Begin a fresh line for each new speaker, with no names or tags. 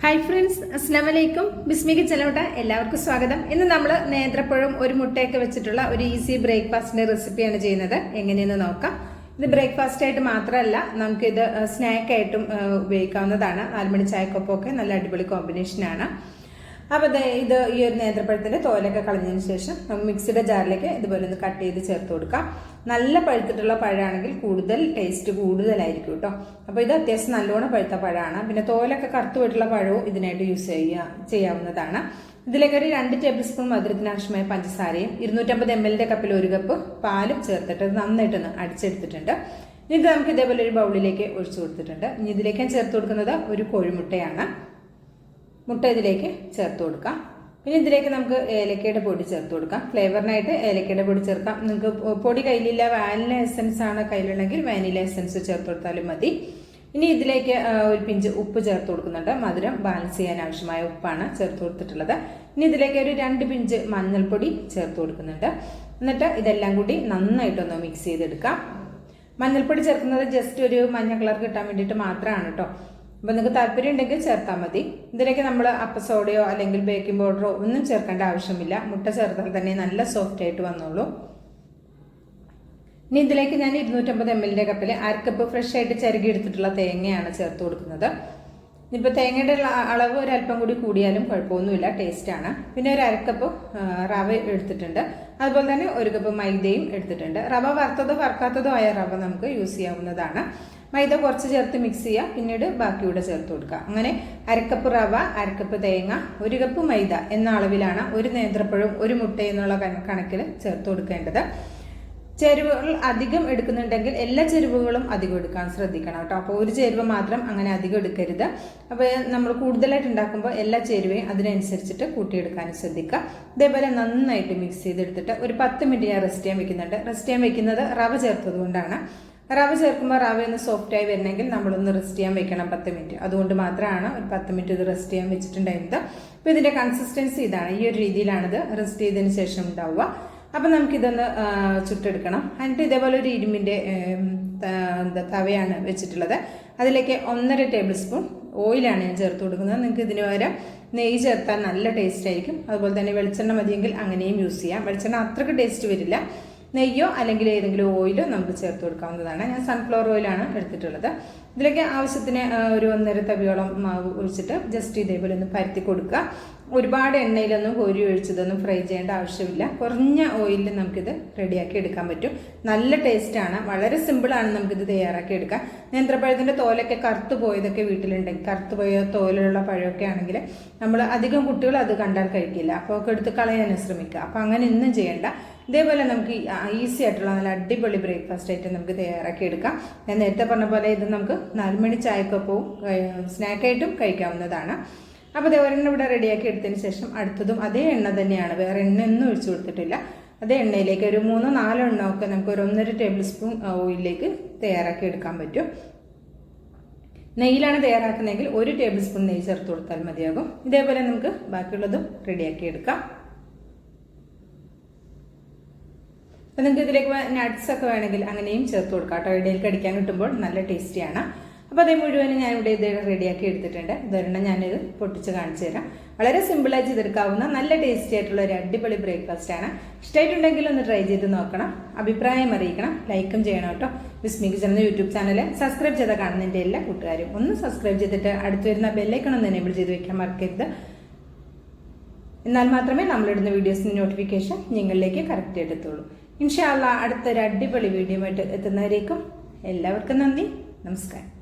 Hi friends, Assalamu alaikum. Bismi കിച്ചണിലോട്ട് എല്ലാവർക്കും സ്വാഗതം. ഇന്ന് നമ്മൾ നേന്ത്രപ്പഴം ഒരു മുട്ടയൊക്കെ വെച്ചിട്ടുള്ള ഒരു ഈസി ബ്രേക്ക്ഫാസ്റ്റിന്റെ റെസിപ്പിയാണ് ചെയ്യുന്നത്. എങ്ങനെയെന്ന് നോക്കാം. ഇത് ബ്രേക്ക്ഫാസ്റ്റ് ആയിട്ട് മാത്രമല്ല, നമുക്ക് ഇത് സ്നാക്ക് ആയിട്ടും ഉപയോഗിക്കാവുന്നതാണ്. 4 മണി ചായക്കൊപ്പമൊക്കെ നല്ല അടിപൊളി കോമ്പിനേഷനാണ്. അപ്പോൾ ഇത് ഈ ഒരു നേന്ത്രപ്പഴത്തിന്റെ തോലൊക്കെ കളഞ്ഞതിന് ശേഷം നമുക്ക് മിക്സിയുടെ ജാറിലേക്ക് ഇതുപോലെ ഒന്ന് കട്ട് ചെയ്ത് ചേർത്ത് കൊടുക്കാം. നല്ല പഴുത്തിട്ടുള്ള പഴമാണെങ്കിൽ കൂടുതൽ ടേസ്റ്റ് കൂടുതലായിരിക്കും കേട്ടോ. അപ്പോൾ ഇത് അത്യാവശ്യം നല്ലോണം പഴുത്ത പഴമാണ്. പിന്നെ തോലൊക്കെ കറുത്തു പോയിട്ടുള്ള പഴവും ഇതിനായിട്ട് ചെയ്യാവുന്നതാണ്. ഇതിലേക്ക് ഒരു 2 ടേബിൾ സ്പൂൺ മധുരത്തിന് ആവശ്യമായ പഞ്ചസാരയും 250 ml കപ്പിൽ 1 കപ്പ് പാലും ചേർത്തിട്ട് നന്നായിട്ടൊന്ന് അടിച്ചെടുത്തിട്ടുണ്ട്. ഇത് നമുക്ക് ഇതേപോലെ ഒരു ബൗളിലേക്ക് ഒഴിച്ചു കൊടുത്തിട്ടുണ്ട്. ഇനി ഇതിലേക്ക് ഞാൻ ചേർത്ത് കൊടുക്കുന്നത് ഒരു കോഴിമുട്ടയാണ്. മുട്ട ഇതിലേക്ക് ചേർത്ത് കൊടുക്കാം. പിന്നെ ഇതിലേക്ക് നമുക്ക് ഏലക്കയുടെ പൊടി ചേർത്ത് കൊടുക്കാം. ഫ്ലേവറിനായിട്ട് ഏലക്കയുടെ പൊടി ചേർക്കാം. നിങ്ങൾക്ക് പൊടി കയ്യിലില്ല, വാനില എസൻസ് ആണ് കയ്യിലുണ്ടെങ്കിൽ വാനില എസൻസ് ചേർത്ത് കൊടുത്താലും മതി. ഇനി ഇതിലേക്ക് ഒരു പിഞ്ച് ഉപ്പ് ചേർത്ത് കൊടുക്കുന്നുണ്ട്. മധുരം ബാലൻസ് ചെയ്യാൻ ആവശ്യമായ ഉപ്പാണ് ചേർത്ത് കൊടുത്തിട്ടുള്ളത്. ഇനി ഇതിലേക്ക് ഒരു 2 പിഞ്ച് മഞ്ഞൾപ്പൊടി ചേർത്ത് കൊടുക്കുന്നുണ്ട്. എന്നിട്ട് ഇതെല്ലാം കൂടി നന്നായിട്ടൊന്ന് മിക്സ് ചെയ്തെടുക്കാം. മഞ്ഞൾപ്പൊടി ചേർക്കുന്നത് ജസ്റ്റ് ഒരു മഞ്ഞ കളർ കിട്ടാൻ വേണ്ടിയിട്ട് മാത്രമാണ് കേട്ടോ. അപ്പോൾ നിങ്ങൾക്ക് താല്പര്യം ഉണ്ടെങ്കിൽ ചേർത്താൽ മതി. ഇതിലേക്ക് നമ്മൾ അപ്പസോഡയോ അല്ലെങ്കിൽ ബേക്കിംഗ് പൗഡറോ ഒന്നും ചേർക്കേണ്ട ആവശ്യമില്ല. മുട്ട ചേർത്താൽ തന്നെ നല്ല സോഫ്റ്റ് ആയിട്ട് വന്നോളൂ. ഇനി ഇതിലേക്ക് ഞാൻ 250 ml കപ്പിൽ 1/2 കപ്പ് ഫ്രഷ് ആയിട്ട് ചിരകി എടുത്തിട്ടുള്ള തേങ്ങയാണ് ചേർത്ത് കൊടുക്കുന്നത്. ഇപ്പോൾ തേങ്ങയുടെ അളവ് ഒരല്പം കൂടി കൂടിയാലും കുഴപ്പമൊന്നുമില്ല, ടേസ്റ്റാണ്. പിന്നെ ഒരു 1/2 കപ്പ് റവ എടുത്തിട്ടുണ്ട്. അതുപോലെ തന്നെ 1 കപ്പ് മൈദയും എടുത്തിട്ടുണ്ട്. റവ വറുത്തതോ വറുക്കാത്തതോ ആയ റവ നമുക്ക് യൂസ് ചെയ്യാവുന്നതാണ്. മൈദ കുറച്ച് ചേർത്ത് മിക്സ് ചെയ്യുക, പിന്നീട് ബാക്കിയൂടെ ചേർത്ത് കൊടുക്കുക. അങ്ങനെ 1/2 കപ്പ് റവ, 1/2 കപ്പ് തേങ്ങ, 1 കപ്പ് മൈദ എന്ന അളവിലാണ് ഒരു നേന്ത്രപ്പഴം ഒരു മുട്ട എന്നുള്ള കണക്കിൽ ചേർത്ത് കൊടുക്കേണ്ടത്. ചേരുവകൾ അധികം എടുക്കുന്നുണ്ടെങ്കിൽ എല്ലാ ചേരുവകളും അധികം എടുക്കാൻ ശ്രദ്ധിക്കണം കേട്ടോ. അപ്പോൾ ഒരു ചേരുവ മാത്രം അങ്ങനെ അധികം എടുക്കരുത്. അപ്പോൾ നമ്മൾ കൂടുതലായിട്ട് ഉണ്ടാക്കുമ്പോൾ എല്ലാ ചേരുവയും അതിനനുസരിച്ചിട്ട് കൂട്ടിയെടുക്കാനും ശ്രദ്ധിക്കുക. ഇതേപോലെ നന്നായിട്ട് മിക്സ് ചെയ്തെടുത്തിട്ട് ഒരു 10 മിനിറ്റ് ഞാൻ റെസ്റ്റ് ചെയ്യാൻ വെക്കുന്നുണ്ട്. റെസ്റ്റ് ചെയ്യാൻ വെക്കുന്നത് റവ ചേർത്തത് കൊണ്ടാണ്. റവ ചേർക്കുമ്പോൾ റവ ഒന്ന് സോഫ്റ്റായി വരണമെങ്കിൽ നമ്മളൊന്ന് റെസ്റ്റ് ചെയ്യാൻ വെക്കണം 10 മിനിറ്റ്. അതുകൊണ്ട് മാത്രമാണ് ഒരു 10 മിനിറ്റ് ഇത് റെസ്റ്റ് ചെയ്യാൻ വെച്ചിട്ടുണ്ടായിരുന്നത്. അപ്പോൾ ഇതിൻ്റെ കൺസിസ്റ്റൻസി ഇതാണ്. ഈ ഒരു രീതിയിലാണിത് റെസ്റ്റ് ചെയ്തതിന് ശേഷം ഉണ്ടാവുക. അപ്പം നമുക്കിതൊന്ന് ചുട്ടെടുക്കണം. എന്നിട്ട് ഇതേപോലെ ഒരു ഇരുമ്പിൻ്റെ തവയാണ് വെച്ചിട്ടുള്ളത്. അതിലേക്ക് 1.5 ടേബിൾ സ്പൂൺ ഓയിലാണ് ഞാൻ ചേർത്ത് കൊടുക്കുന്നത്. നിങ്ങൾക്ക് ഇതിന് പകരം നെയ്യ് ചേർത്താൽ നല്ല ടേസ്റ്റ് ആയിരിക്കും. അതുപോലെ തന്നെ വെളിച്ചെണ്ണ മതിയെങ്കിൽ അങ്ങനെയും യൂസ് ചെയ്യാം. വെളിച്ചെണ്ണ അത്രയ്ക്ക് ടേസ്റ്റ് വരില്ല. നെയ്യോ അല്ലെങ്കിൽ ഏതെങ്കിലും ഓയിലോ നമുക്ക് ചേർത്ത് കൊടുക്കാവുന്നതാണ്. ഞാൻ സൺഫ്ലവർ ഓയിലാണ് എടുത്തിട്ടുള്ളത്. ഇതിലേക്ക് ആവശ്യത്തിന് ഒരു 1.5 തവിയോളം മാവ് ഒഴിച്ചിട്ട് ജസ്റ്റ് ഇതേപോലെ ഒന്ന് പരത്തി കൊടുക്കുക. ഒരുപാട് എണ്ണയിലൊന്നും കോരി ഒഴിച്ചതൊന്നും ഫ്രൈ ചെയ്യേണ്ട ആവശ്യമില്ല. കുറഞ്ഞ ഓയിലിൽ നമുക്കിത് റെഡിയാക്കി എടുക്കാൻ പറ്റും. നല്ല ടേസ്റ്റാണ്. വളരെ സിമ്പിളാണ് നമുക്കിത് തയ്യാറാക്കി എടുക്കാം. നേന്ത്രപ്പഴത്തിൻ്റെ തോലൊക്കെ കറുത്തു പോയതൊക്കെ വീട്ടിലുണ്ടെങ്കിൽ, കറുത്തു പോയ തോലുള്ള പഴമൊക്കെ ആണെങ്കിൽ നമ്മൾ അധികം കുട്ടികൾ അത് കണ്ടാൽ കഴിക്കില്ല. അപ്പോൾ ഒക്കെ എടുത്ത് കളയാനും ശ്രമിക്കുക. അപ്പോൾ അങ്ങനെ ഒന്നും ചെയ്യേണ്ട. ഇതേപോലെ നമുക്ക് ഈസി ആയിട്ടുള്ള നല്ല അടിപൊളി ബ്രേക്ക്ഫാസ്റ്റ് ആയിട്ട് നമുക്ക് തയ്യാറാക്കി എടുക്കാം. ഞാൻ നേരത്തെ പറഞ്ഞ പോലെ ഇത് നമുക്ക് 4 മണി ചായക്കൊപ്പവും സ്നാക്കായിട്ടും കഴിക്കാവുന്നതാണ്. അപ്പോൾ ഒരെണ്ണം ഇവിടെ റെഡിയാക്കി എടുത്തതിന് ശേഷം അടുത്തതും അതേ എണ്ണ തന്നെയാണ്, വേറെ എണ്ണ ഒന്നും ഒഴിച്ചു കൊടുത്തിട്ടില്ല. അതേ എണ്ണയിലേക്ക് ഒരു 3-4 എണ്ണമൊക്കെ നമുക്ക് ഒരു 1.5 ടേബിൾ സ്പൂൺ ഓയിലിലേക്ക് തയ്യാറാക്കി എടുക്കാൻ പറ്റും. നെയ്യിലാണ് തയ്യാറാക്കുന്നതെങ്കിൽ 1 ടേബിൾ സ്പൂൺ നെയ്യ് ചേർത്ത് കൊടുത്താൽ മതിയാകും. ഇതേപോലെ നമുക്ക് ബാക്കിയുള്ളതും റെഡിയാക്കി എടുക്കാം. അപ്പോൾ നിങ്ങൾക്ക് ഇതിലേക്ക് നട്ട്സ് ഒക്കെ വേണമെങ്കിൽ അങ്ങനെയും ചേർത്ത് കൊടുക്കാം കേട്ടോ. ഇടയിൽ കടിക്കാൻ കിട്ടുമ്പോൾ നല്ല ടേസ്റ്റിയാണ്. അപ്പോൾ അതേ മുഴുവനും ഞാനിവിടെ ഇത് റെഡിയാക്കി എടുത്തിട്ടുണ്ട്. ഇതൊരെണ്ണം ഞാനിത് പൊട്ടിച്ച് കാണിച്ചു തരാം. വളരെ സിമ്പിളായി ചെയ്തെടുക്കാവുന്ന നല്ല ടേസ്റ്റി ആയിട്ടുള്ള ഒരു അടിപൊളി ബ്രേക്ക്ഫാസ്റ്റ് ആണ്. ഇഷ്ടമായിട്ടുണ്ടെങ്കിൽ ഒന്ന് ട്രൈ ചെയ്ത് നോക്കണം. അഭിപ്രായം അറിയിക്കണം. ലൈക്കും ചെയ്യണം കേട്ടോ. ബിസ്മി കിച്ചൺ യൂട്യൂബ് ചാനൽ സബ്സ്ക്രൈബ് ചെയ്ത കാണുന്നതിൻ്റെ എല്ലാ കൂട്ടുകാരും ഒന്ന് സബ്സ്ക്രൈബ് ചെയ്തിട്ട് അടുത്ത് വരുന്ന ബെല്ലൈക്കൺ ഒന്ന് എനേബിൾ ചെയ്ത് വെക്കാൻ മറക്കരുത്. എന്നാൽ മാത്രമേ നമ്മളിടുന്ന വീഡിയോസിൻ്റെ നോട്ടിഫിക്കേഷൻ നിങ്ങളിലേക്ക് കറക്റ്റ് ആയിട്ട് എത്തുള്ളൂ. ഇൻഷാ അല്ലാഹ് അടുത്തൊരു അടിപൊളി വീഡിയോ ആയിട്ട് എത്തുന്നവരേക്കും എല്ലാവർക്കും നന്ദി, നമസ്കാരം.